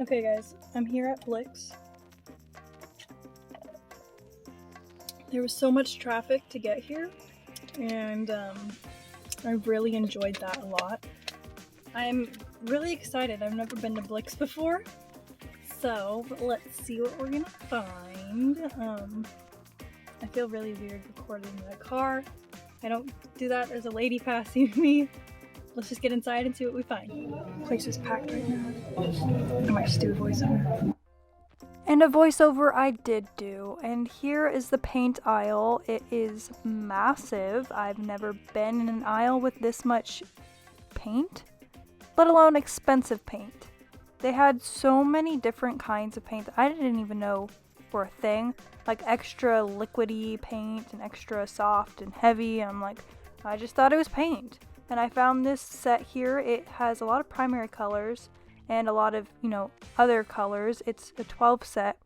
Okay guys, I'm here at Blick's. There was so much traffic to get here, and I really enjoyed that a lot. I'm really excited. I've never been to Blick's before, so let's see what we're gonna find. I feel really weird recording in the car. I don't do that. There's a lady passing me. Let's just get inside and see what we find. The place is packed right now. I might just do a voiceover. And a voiceover I did do, and here is the paint aisle. It is massive. I've never been in an aisle with this much paint, let alone expensive paint. They had so many different kinds of paint that I didn't even know were a thing, like extra liquidy paint and extra soft and heavy. I'm like, I just thought it was paint. And I found this set here. It has a lot of primary colors and a lot of, other colors. It's a 12 set.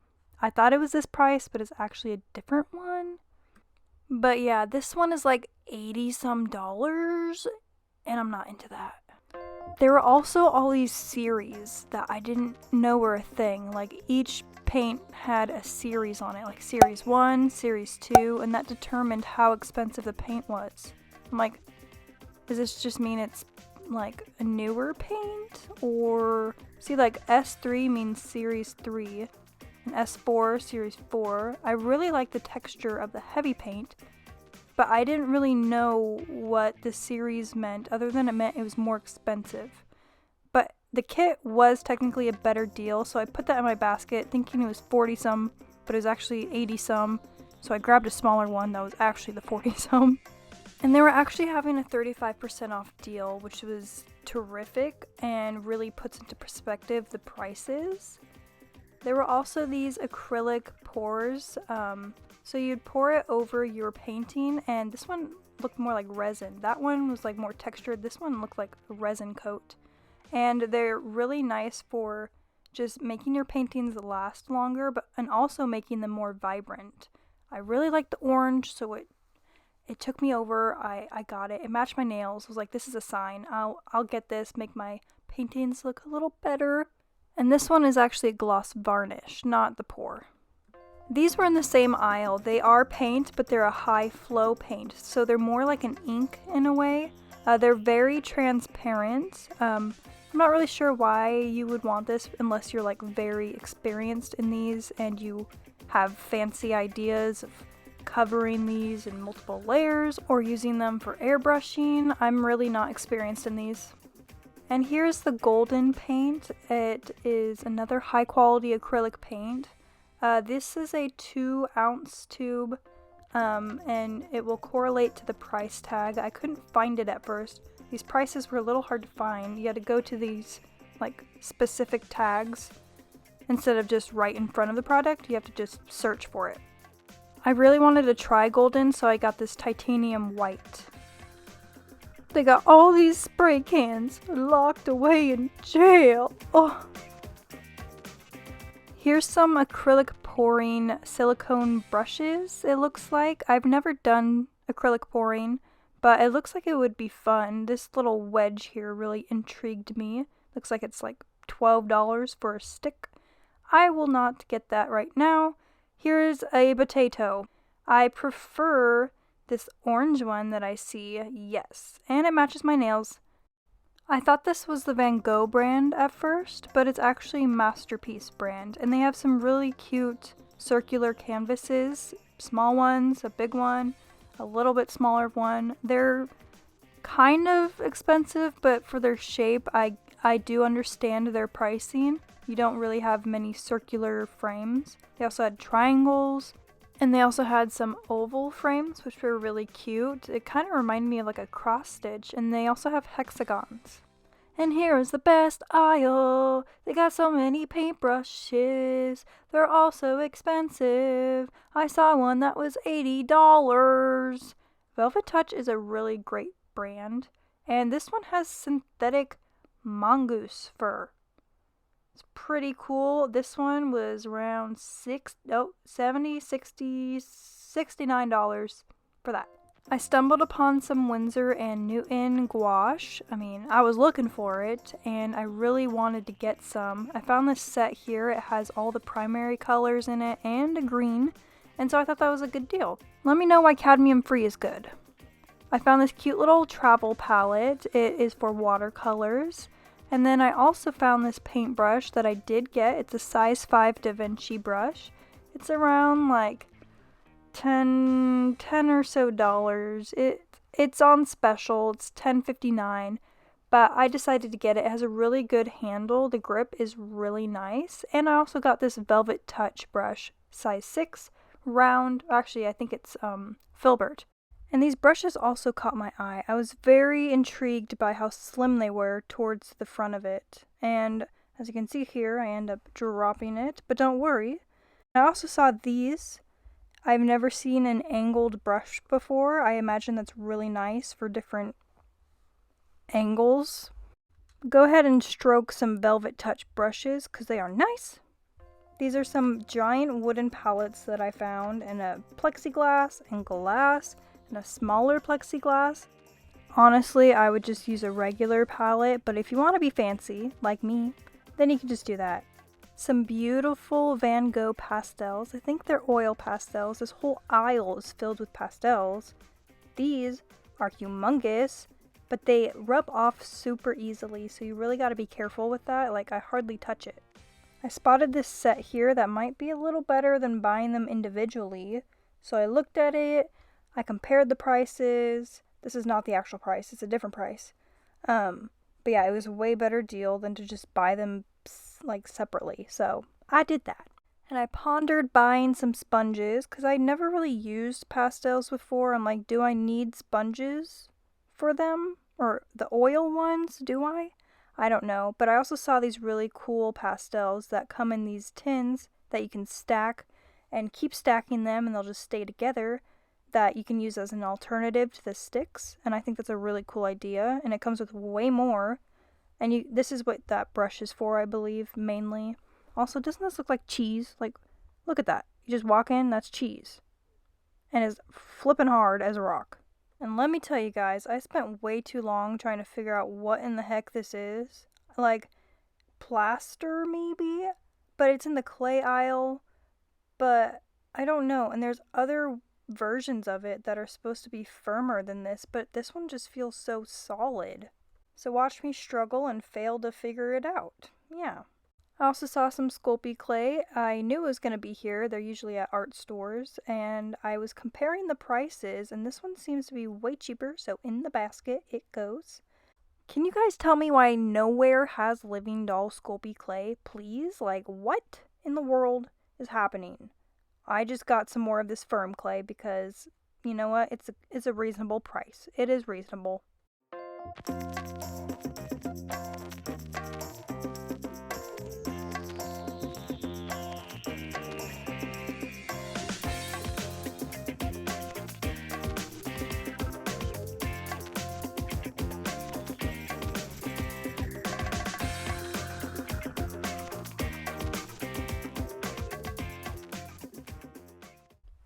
I thought it was this price, but it's actually a different one. But yeah, this one is like $80 some, and I'm not into that. There were also all these series that I didn't know were a thing. Like each paint had a series on it, like series 1, series 2, and that determined how expensive the paint was. I'm like, does this just mean it's like a newer paint? Or see, like S3 means series 3 and S4 series 4. I really like the texture of the heavy paint, but I didn't really know what the series meant other than it meant it was more expensive. But the kit was technically a better deal, so I put that in my basket thinking it was 40 some, but it was actually 80 some. So I grabbed a smaller one that was actually the 40 some. And they were actually having a 35% off deal, which was terrific and really puts into perspective the prices. There were also these acrylic pours. So you'd pour it over your painting, and this one looked more like resin. That one was like more textured. This one looked like a resin coat. And they're really nice for just making your paintings last longer, and also making them more vibrant. I really like the orange, so it took me over. I got it. It matched my nails. I was like, this is a sign. I'll get this, make my paintings look a little better. And this one is actually a gloss varnish, not the pour. These were in the same aisle. They are paint, but they're a high flow paint, so they're more like an ink in a way. They're very transparent. I'm not really sure why you would want this unless you're like very experienced in these and you have fancy ideas of covering these in multiple layers or using them for airbrushing. I'm really not experienced in these. And here's the golden paint. It is another high quality acrylic paint. This is a 2-ounce tube, and it will correlate to the price tag. I couldn't find it at first. These prices were a little hard to find. You had to go to these like specific tags instead of just right in front of the product. You have to just search for it. I really wanted to try golden, so I got this titanium white. They got all these spray cans locked away in jail. Oh. Here's some acrylic pouring silicone brushes, it looks like. I've never done acrylic pouring, but it looks like it would be fun. This little wedge here really intrigued me. Looks like it's like $12 for a stick. I will not get that right now. Here's a potato. I prefer this orange one that I see, yes, and it matches my nails. I thought this was the Van Gogh brand at first, but it's actually Masterpiece brand, and they have some really cute circular canvases, small ones, a big one, a little bit smaller one. They're kind of expensive, but for their shape, I do understand their pricing. You don't really have many circular frames. They also had triangles, and they also had some oval frames, which were really cute. It kind of reminded me of like a cross stitch, and they also have hexagons. And here is the best aisle. They got so many paintbrushes. They're all so expensive. I saw one that was $80. Velvet Touch is a really great brand, and this one has synthetic mongoose fur. It's pretty cool. This one was around $69 for that. I stumbled upon some Winsor & Newton gouache. I was looking for it, and I really wanted to get some. I found this set here. It has all the primary colors in it and a green, and so I thought that was a good deal. Let me know why cadmium free is good. I found this cute little travel palette. It is for watercolors. And then I also found this paintbrush that I did get. It's a size 5 Da Vinci brush. It's around like $10 or so dollars. It's on special. It's $10.59, but I decided to get it. It has a really good handle. The grip is really nice. And I also got this Velvet Touch brush, size 6, round. Actually, I think it's filbert. And these brushes also caught my eye. I was very intrigued by how slim they were towards the front of it. And as you can see here, I end up dropping it, but don't worry. I also saw these. I've never seen an angled brush before. I imagine that's really nice for different angles. Go ahead and stroke some Velvet Touch brushes because they are nice. These are some giant wooden palettes that I found in a plexiglass and glass and a smaller plexiglass. Honestly, I would just use a regular palette, but if you want to be fancy, like me, then you can just do that. Some beautiful Van Gogh pastels. I think they're oil pastels. This whole aisle is filled with pastels. These are humongous, but they rub off super easily, so you really got to be careful with that. Like, I hardly touch it. I spotted this set here that might be a little better than buying them individually. So I looked at it, I compared the prices. This is not the actual price, it's a different price. But yeah, it was a way better deal than to just buy them like separately. So I did that. And I pondered buying some sponges because I never really used pastels before. I'm like, do I need sponges for them? Or the oil ones, do I? I don't know. But I also saw these really cool pastels that come in these tins that you can stack and keep stacking them and they'll just stay together, that you can use as an alternative to the sticks. And I think that's a really cool idea. And it comes with way more. And this is what that brush is for, I believe, mainly. Also, doesn't this look like cheese? Like, look at that. You just walk in, that's cheese. And it's flipping hard as a rock. And let me tell you guys, I spent way too long trying to figure out what in the heck this is. Like, plaster maybe? But it's in the clay aisle. But I don't know. And there's other versions of it that are supposed to be firmer than this, but this one just feels so solid. So watch me struggle and fail to figure it out. Yeah. I also saw some Sculpey clay. I knew it was going to be here. They're usually at art stores. And I was comparing the prices, and this one seems to be way cheaper, so in the basket it goes. Can you guys tell me why nowhere has Living Doll Sculpey clay, please? Like, what in the world is happening? I just got some more of this firm clay because, you know what, it's a reasonable price. It is reasonable.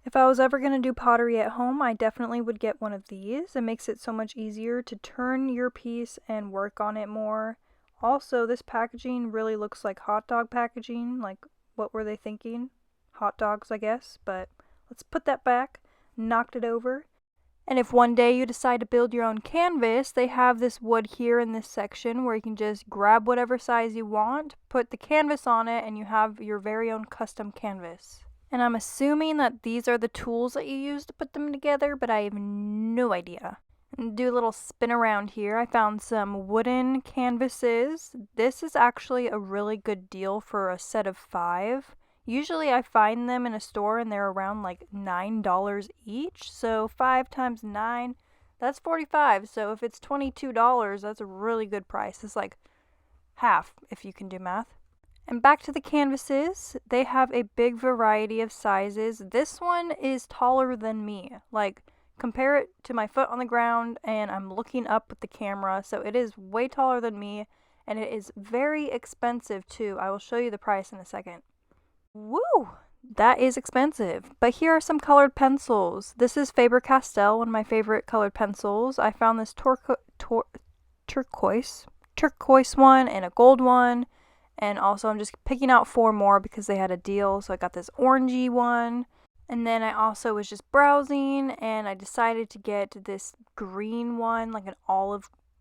If I was ever going to do pottery at home, I definitely would get one of these. It makes it so much easier to turn your piece and work on it more. Also, this packaging really looks like hot dog packaging. Like, what were they thinking? Hot dogs, I guess. But let's put that back. Knocked it over. And if one day you decide to build your own canvas, they have this wood here in this section where you can just grab whatever size you want, put the canvas on it, and you have your very own custom canvas. And I'm assuming that these are the tools that you use to put them together, but I have no idea. And do a little spin around here. I found some wooden canvases. This is actually a really good deal for a set of 5. Usually I find them in a store and they're around like $9 each. So 5 times 9, that's $45. So if it's $22, that's a really good price. It's like half if you can do math. And back to the canvases, they have a big variety of sizes. This one is taller than me. Like, compare it to my foot on the ground, and I'm looking up with the camera, so it is way taller than me, and it is very expensive too. I will show you the price in a second. Woo! that is expensive. But here are some colored pencils. This is Faber-Castell, one of my favorite colored pencils. I found this turquoise one and a gold one. And also I'm just picking out 4 more because they had a deal. So I got this orangey one. And then I also was just browsing and I decided to get this green one, like an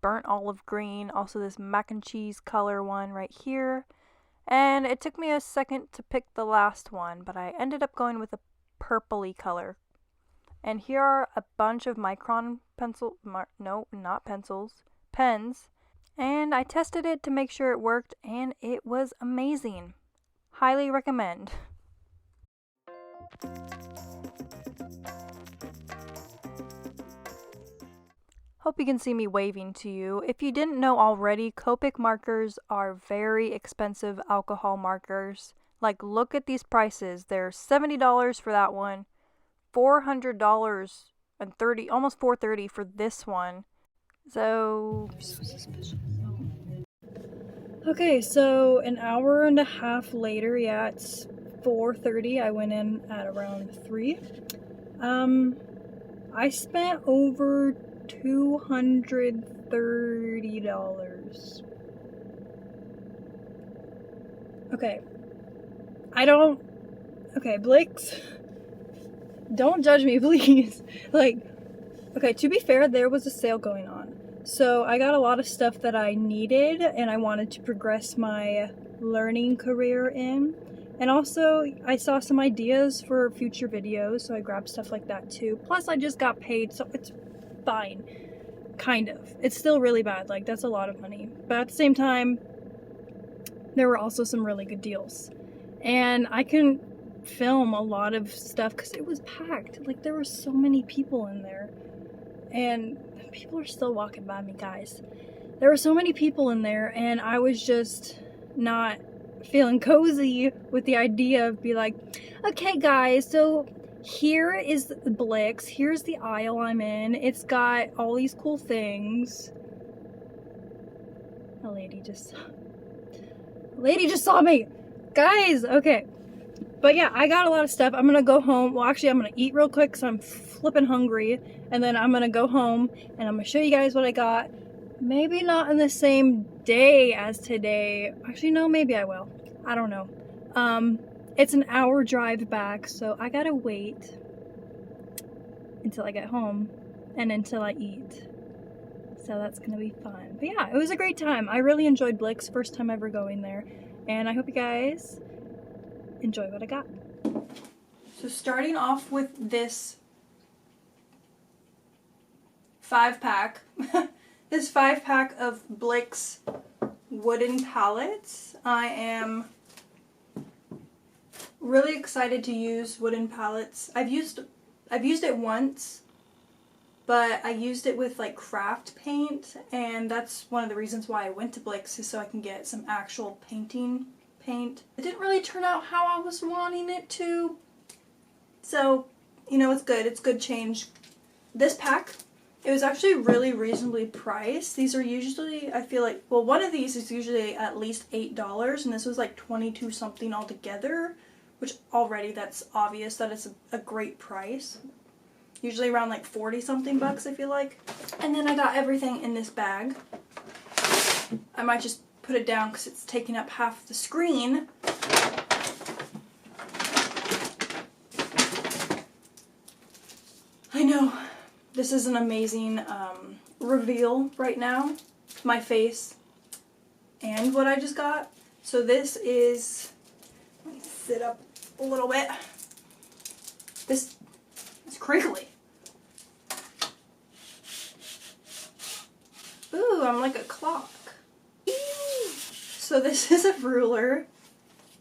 burnt olive green. Also this mac and cheese color one right here. And it took me a second to pick the last one, but I ended up going with a purpley color. And here are a bunch of micron pens. And I tested it to make sure it worked, and it was amazing. Highly recommend. Hope you can see me waving to you. If you didn't know already, Copic markers are very expensive alcohol markers. Like, look at these prices. They're $70 for that one, $400 and almost $430 for this one. So suspicious. Okay, so an hour and a half later, yeah, it's 4:30. I went in at around 3. I spent over $230. Okay. Okay, Blick's, don't judge me, please. Like, okay, to be fair, there was a sale going on. So I got a lot of stuff that I needed and I wanted to progress my learning career in. And also, I saw some ideas for future videos, so I grabbed stuff like that too. Plus, I just got paid, so it's fine. Kind of. It's still really bad, like, that's a lot of money. But at the same time, there were also some really good deals. And I couldn't film a lot of stuff because it was packed. Like, there were so many people in there. And people are still walking by me, guys. There were so many people in there, and I was just not feeling cozy with the idea of be like, okay guys, so here is the Blick's, here's the aisle I'm in, it's got all these cool things. A lady just saw me, guys. Okay, but yeah, I got a lot of stuff. I'm gonna go home. Well, actually, I'm gonna eat real quick because I'm flipping hungry, and then I'm gonna go home and I'm gonna show you guys what I got. Maybe not in the same day as today. Actually, no, maybe I will. I don't know. It's an hour drive back, so I gotta wait until I get home and until I eat. So that's gonna be fun. But yeah, it was a great time. I really enjoyed Blick's, first time ever going there. And I hope you guys enjoy what I got. So starting off with this 5-pack. This 5-pack of Blick's wooden palettes. I am really excited to use wooden palettes. I've used it once, but I used it with like craft paint, and that's one of the reasons why I went to Blick's, is so I can get some actual paint. It didn't really turn out how I was wanting it to, so you know, it's good. It's good change. This pack, it was actually really reasonably priced. These are usually, I feel like, well, one of these is usually at least $8, and this was like 22 something altogether, which already that's obvious that it's a great price. Usually around like 40 something bucks, I feel like. And then I got everything in this bag. I might just put it down because it's taking up half the screen. I know, this is an amazing reveal right now. My face and what I just got. So this is, let me sit up a little bit. This is crinkly. Ooh, I'm like a clock. So this is a ruler,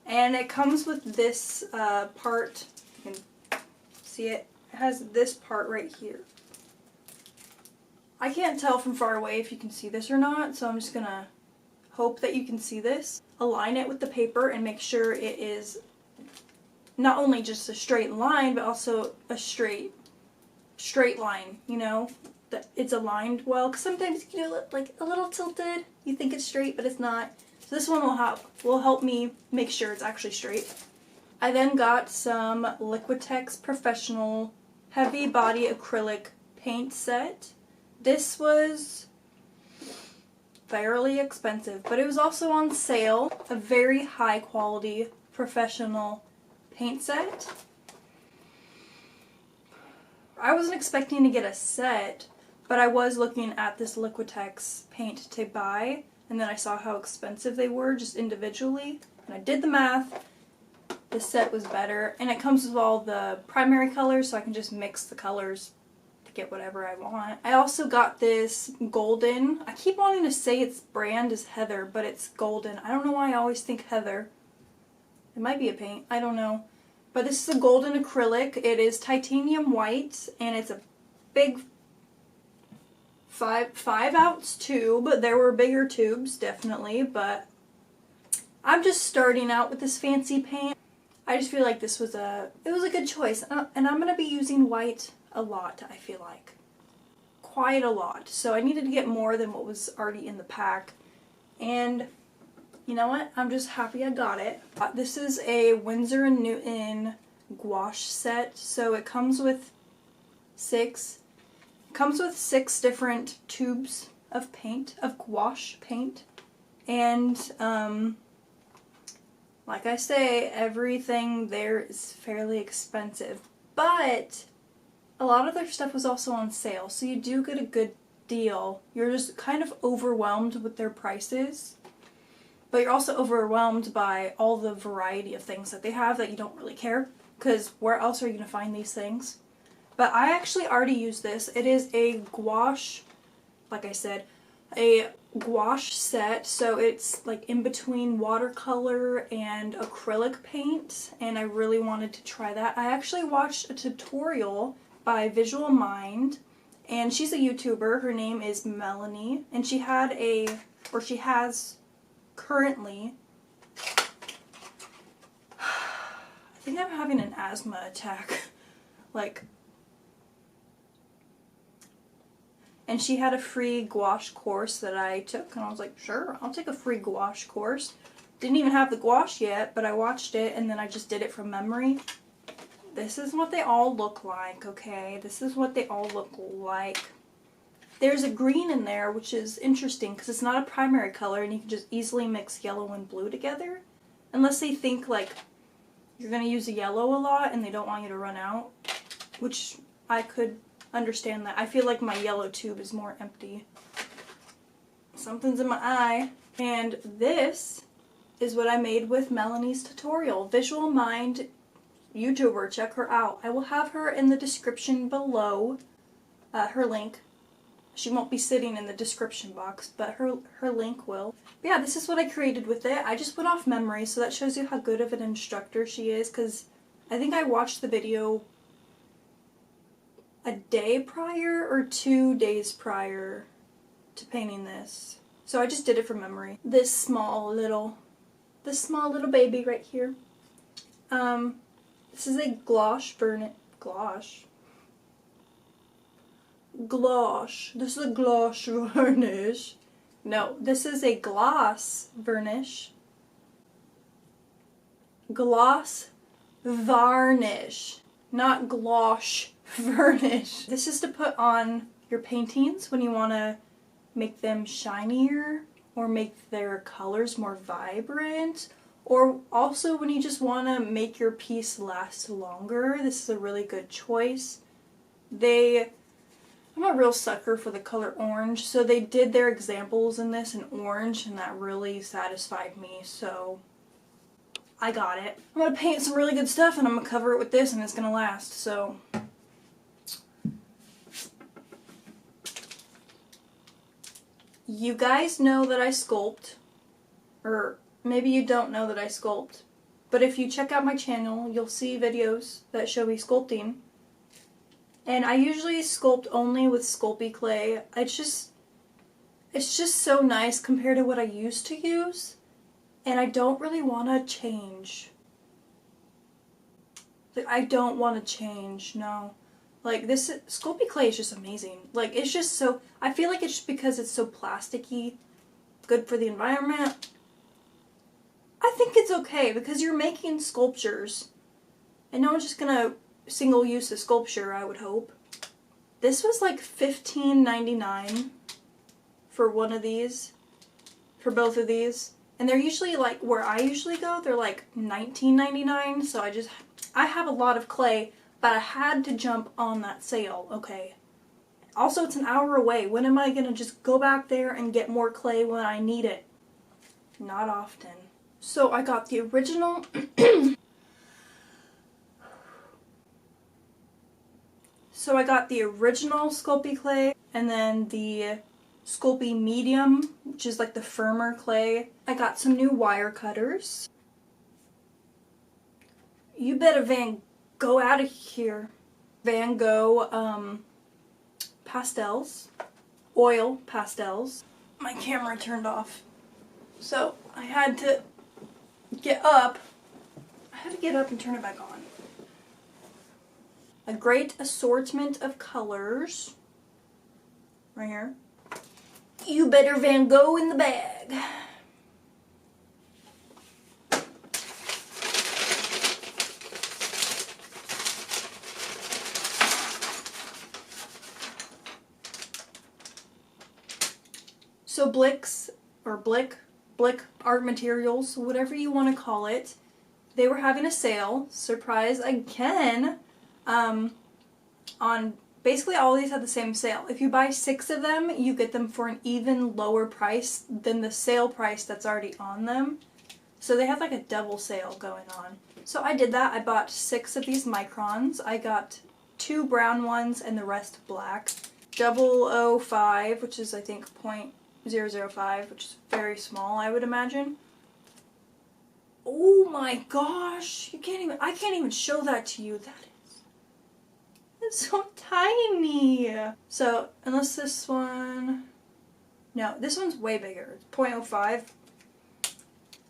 and it comes with this part. You can see it. It has this part right here. I can't tell from far away if you can see this or not, so I'm just gonna hope that you can see this. Align it with the paper and make sure it is not only just a straight line, but also a straight line, you know, that it's aligned well, because sometimes you know, like a little tilted, you think it's straight but it's not. So this one will help me make sure it's actually straight. I then got some Liquitex Professional Heavy Body Acrylic Paint Set. This was fairly expensive, but it was also on sale. A very high quality professional paint set. I wasn't expecting to get a set, but I was looking at this Liquitex paint to buy, and then I saw how expensive they were just individually, and I did the math. The set was better, and it comes with all the primary colors, so I can just mix the colors to get whatever I want. I also got this golden, I keep wanting to say its brand is Heather, but it's golden. I don't know why I always think Heather. It might be a paint, I don't know. But this is a golden acrylic. It is titanium white, and it's a big 5-ounce tube. There were bigger tubes, definitely, but I'm just starting out with this fancy paint. I just feel like this was a good choice, and I'm gonna be using white a lot. I feel like quite a lot, so I needed to get more than what was already in the pack, and you know what? I'm just happy I got it. This is a Winsor & Newton gouache set, so it comes with six different tubes of paint, of gouache paint, and like I say, everything there is fairly expensive, but a lot of their stuff was also on sale, so you do get a good deal. You're just kind of overwhelmed with their prices, but you're also overwhelmed by all the variety of things that they have that you don't really care, because where else are you going to find these things? But I actually already used this. It is a gouache, like I said, a gouache set, so it's like in between watercolor and acrylic paint, and I really wanted to try that. I actually watched a tutorial by Visual Mind, and she's a YouTuber. Her name is Melanie, and she has currently, I think I'm having an asthma attack, like, and she had a free gouache course that I took, and I was like, sure, I'll take a free gouache course. Didn't even have the gouache yet, but I watched it, and then I just did it from memory. This is what they all look like, okay? This is what they all look like. There's a green in there, which is interesting, because it's not a primary color, and you can just easily mix yellow and blue together. Unless they think, like, you're going to use the yellow a lot, and they don't want you to run out, which I could understand that. I feel like my yellow tube is more empty. Something's in my eye. And this is what I made with Melanie's tutorial. Visual Mind YouTuber, check her out. I will have her in the description below, her link. She won't be sitting in the description box, but her link will. But yeah, this is what I created with it. I just went off memory, so that shows you how good of an instructor she is, because I think I watched the video a day prior or 2 days prior to painting this. So I just did it from memory. This small little baby right here. This is a gouache varnish. This is a gouache varnish. No, this is a gloss varnish. Gloss varnish, not gouache varnish. This is to put on your paintings when you want to make them shinier or make their colors more vibrant, or also when you just want to make your piece last longer. This is a really good choice. I'm a real sucker for the color orange, so they did their examples in this in orange, and that really satisfied me, so I got it. I'm going to paint some really good stuff, and I'm going to cover it with this, and it's going to last, so. You guys know that I sculpt, or maybe you don't know that I sculpt, but if you check out my channel, you'll see videos that show me sculpting. And I usually sculpt only with Sculpey clay. It's just so nice compared to what I used to use, and I don't really want to change. Like, I don't want to change, no. Like, this Sculpey clay is just amazing. Like, it's just so, I feel like it's just because it's so plasticky, good for the environment. I think it's okay because you're making sculptures. And no one's just gonna single use the sculpture, I would hope. This was like $15.99 for one of these, for both of these. And they're usually like, where I usually go, they're like $19.99. So I have a lot of clay, but I had to jump on that sale, okay? Also, it's an hour away. When am I gonna just go back there and get more clay when I need it? Not often. So I got the original So I got the original Sculpey clay and then the Sculpey medium, which is like the firmer clay. I got some new wire cutters. You better Van Gogh out of here. Van Gogh pastels, oil pastels. My camera turned off, so I had to get up. And turn it back on. A great assortment of colors. Right here. You better Van Gogh in the bag. So Blick Art Materials, whatever you want to call it, they were having a sale, surprise again, on basically all these had the same sale. If you buy 6 of them, you get them for an even lower price than the sale price that's already on them. So they had like a double sale going on. So I did that. I bought 6 of these microns. I got 2 brown ones and the rest black. 005, which is I think 0.005, which is very small, I would imagine. Oh my gosh, I can't even show that to you. It's so tiny. So, unless this one, no, this one's way bigger. It's 0.05.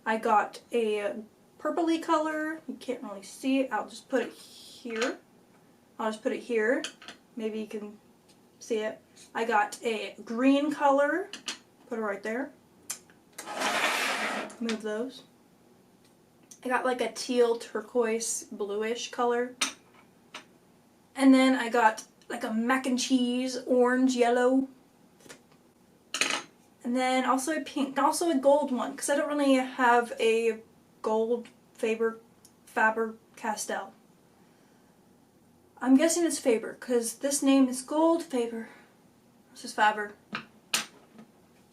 I got a purpley color. You can't really see it. I'll just put it here. Maybe you can see it. I got a green color. Put it right there. Move those. I got like a teal, turquoise, bluish color. And then I got like a mac and cheese, orange, yellow. And then also a pink, also a gold one, because I don't really have a gold Faber-Castell. I'm guessing it's Faber, because this name is Gold Faber. This is Faber.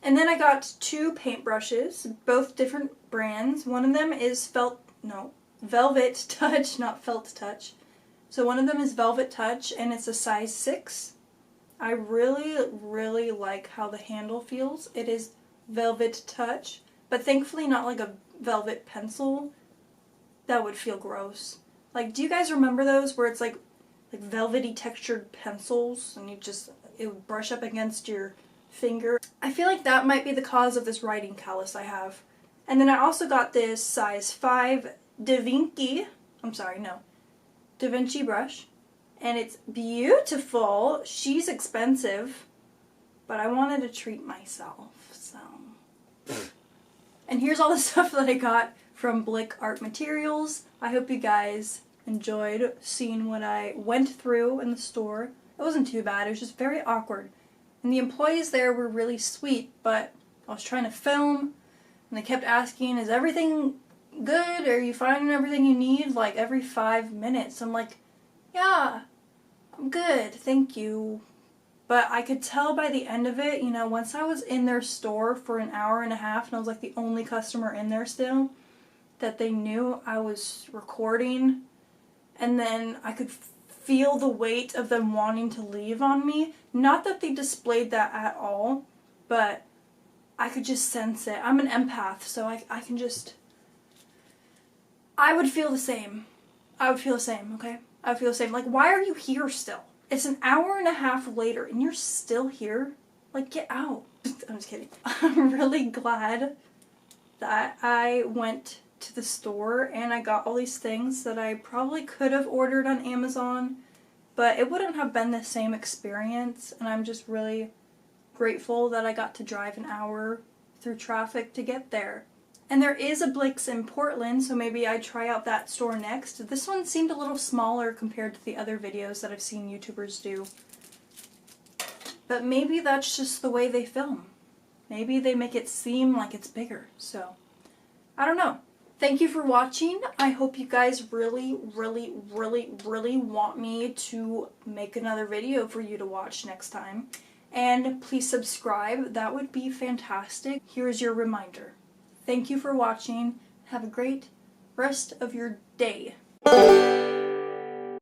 And then I got 2 paintbrushes, both different brands. One of them is Velvet Touch, not Felt Touch. So one of them is Velvet Touch, and it's a size 6. I really like how the handle feels. It is Velvet Touch, but thankfully not like a velvet pencil. That would feel gross. Like, do you guys remember those where it's like velvety textured pencils and it would brush up against your finger? I feel like that might be the cause of this writing callus I have. And then I also got this size 5 Da Vinci brush, and it's beautiful. She's expensive, but I wanted to treat myself, so. And here's all the stuff that I got from Blick Art Materials. I hope you guys enjoyed seeing what I went through in the store. It wasn't too bad, it was just very awkward. And the employees there were really sweet, but I was trying to film, and they kept asking, is everything good? Are you finding everything you need? Like every 5 minutes. I'm like, yeah, I'm good, thank you. But I could tell by the end of it, once I was in their store for an hour and a half and I was like the only customer in there still, that they knew I was recording. And then I could feel the weight of them wanting to leave on me. Not that they displayed that at all, but I could just sense it. I'm an empath, so I can just... I would feel the same. Okay? I would feel the same. Like, why are you here still? It's an hour and a half later and you're still here? Like, get out. I'm just kidding. I'm really glad that I went to the store and I got all these things that I probably could have ordered on Amazon, but it wouldn't have been the same experience, and I'm just really grateful that I got to drive an hour through traffic to get there. And there is a Blick's in Portland, so maybe I'd try out that store next. This one seemed a little smaller compared to the other videos that I've seen YouTubers do. But maybe that's just the way they film. Maybe they make it seem like it's bigger, so I don't know. Thank you for watching. I hope you guys really want me to make another video for you to watch next time. And please subscribe. That would be fantastic. Here's your reminder. Thank you for watching. Have a great rest of your day.